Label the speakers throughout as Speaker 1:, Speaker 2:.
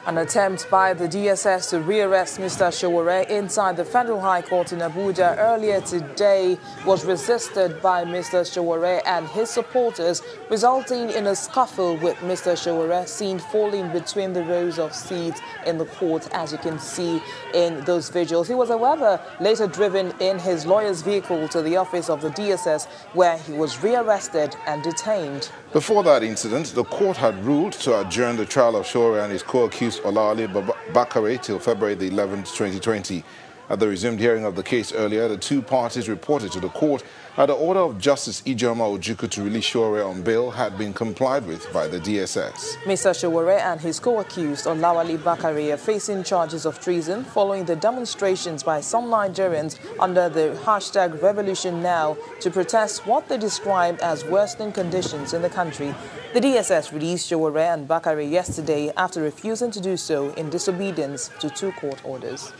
Speaker 1: An attempt by the DSS to rearrest Mr. Sowore inside the Federal High Court in Abuja earlier today was resisted by Mr. Sowore and his supporters, resulting in a scuffle with Mr. Sowore seen falling between the rows of seats in the court, as you can see in those visuals. He was, however, later driven in his lawyer's vehicle to the office of the DSS, where he was rearrested and detained.
Speaker 2: Before that incident, the court had ruled to adjourn the trial of Sowore and his co-accused Olawale Bakare till February the 11th, 2020. At the resumed hearing of the case earlier, the two parties reported to the court that the order of Justice Ijeoma Ojukwu to release Sowore on bail had been complied with by the DSS.
Speaker 1: Mr. Sowore and his co-accused Olawale Bakare are facing charges of treason following the demonstrations by some Nigerians under the hashtag Revolution Now to protest what they described as worsening conditions in the country. The DSS released Sowore and Bakare yesterday after refusing to do so in disobedience to two court orders.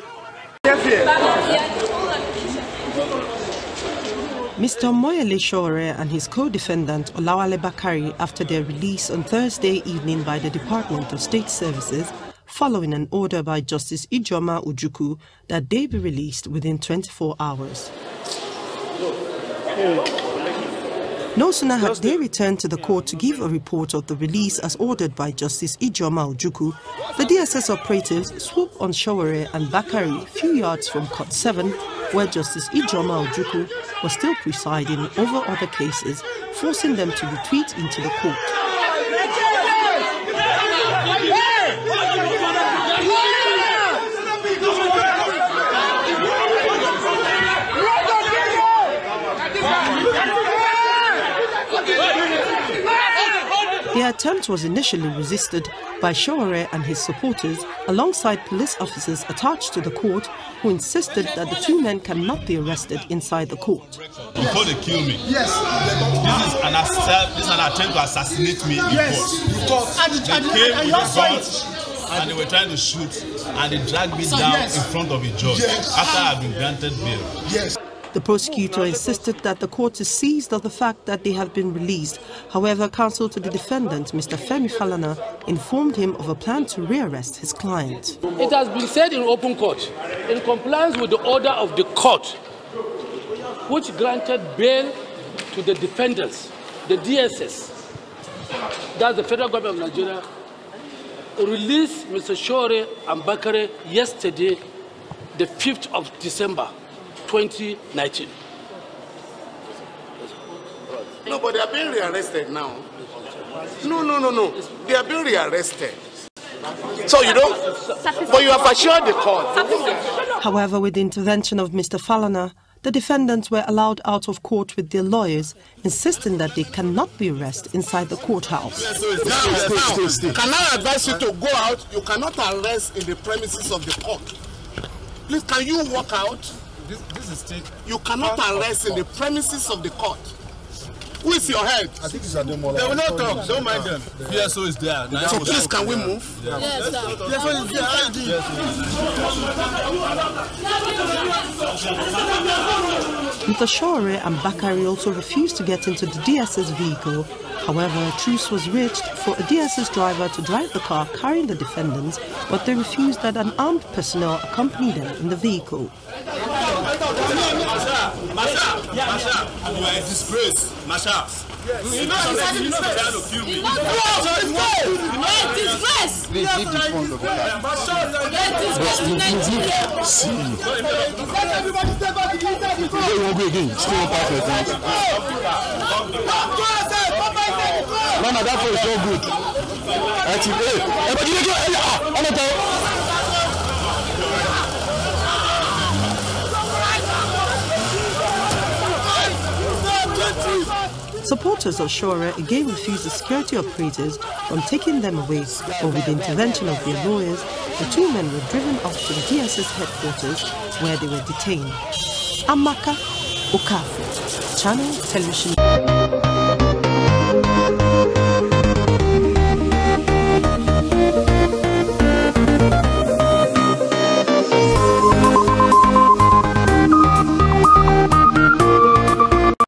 Speaker 3: Mr. Omoyele Sowore and his co-defendant Olawale Bakare, after their release on Thursday evening by the Department of State Services, following an order by Justice Ijeoma Ojukwu that they be released within 24 hours. No sooner had they returned to the court to give a report of the release as ordered by Justice Ijeoma Ojukwu, the DSS operatives swooped on Sowore and Bakare a few yards from Court 7, where Justice Ijeoma Ojukwu was still presiding over other cases, forcing them to retreat into the court. The attempt was initially resisted by Sowore and his supporters alongside police officers attached to the court, who insisted that the two men cannot be arrested inside the court.
Speaker 4: Before they kill me, yes, this is an attempt to assassinate me.
Speaker 5: Yes,
Speaker 4: they came with guns and they were trying to shoot, and they dragged me down in front of a judge after I had been granted bail.
Speaker 5: Yes.
Speaker 3: The prosecutor insisted that the court is seized of the fact that they have been released. However, counsel to the defendant, Mr. Femi Falana, informed him of a plan to rearrest his client.
Speaker 6: It has been said in open court, in compliance with the order of the court, which granted bail to the defendants, the DSS, that's the Federal Government of Nigeria, released Mr. Sowore and Bakare yesterday, the 5th of December. 2019.
Speaker 5: No, but they are being rearrested now. No. They are being rearrested. So you don't, but you have assured the court.
Speaker 3: However, with the intervention of Mr. Falana, the defendants were allowed out of court with their lawyers, insisting that they cannot be arrested inside the courthouse.
Speaker 5: Now, can I advise you to go out? You cannot arrest in the premises of the court. Please, can you walk out?
Speaker 4: This is state.
Speaker 5: You cannot arrest in the premises of the court. Who is your head?
Speaker 4: I think it's Adebayo. They will not talk. Don't mind them. PSO is there.
Speaker 5: So please, can we move?
Speaker 4: Yes, sir.
Speaker 5: PSO is there.
Speaker 3: Mr. Sowore and Bakare also refused to get into the DSS vehicle. However, a truce was reached for a DSS driver to drive the car carrying the defendants, but they refused that an armed personnel accompany them in the vehicle.
Speaker 4: Masha, you are a disgrace. Masha. You know they're trying to kill me.
Speaker 7: Disgrace.
Speaker 2: Please leave this phone to go back.
Speaker 7: See.
Speaker 5: Everybody step back.
Speaker 2: They won't be again. Stay on part of it. No, that phone is so good.
Speaker 3: Supporters of Sowore again refused the security operators from taking them away, but with the intervention of their lawyers, the two men were driven off to the DSS headquarters where they were detained. Amaka Okafu, Channel Television.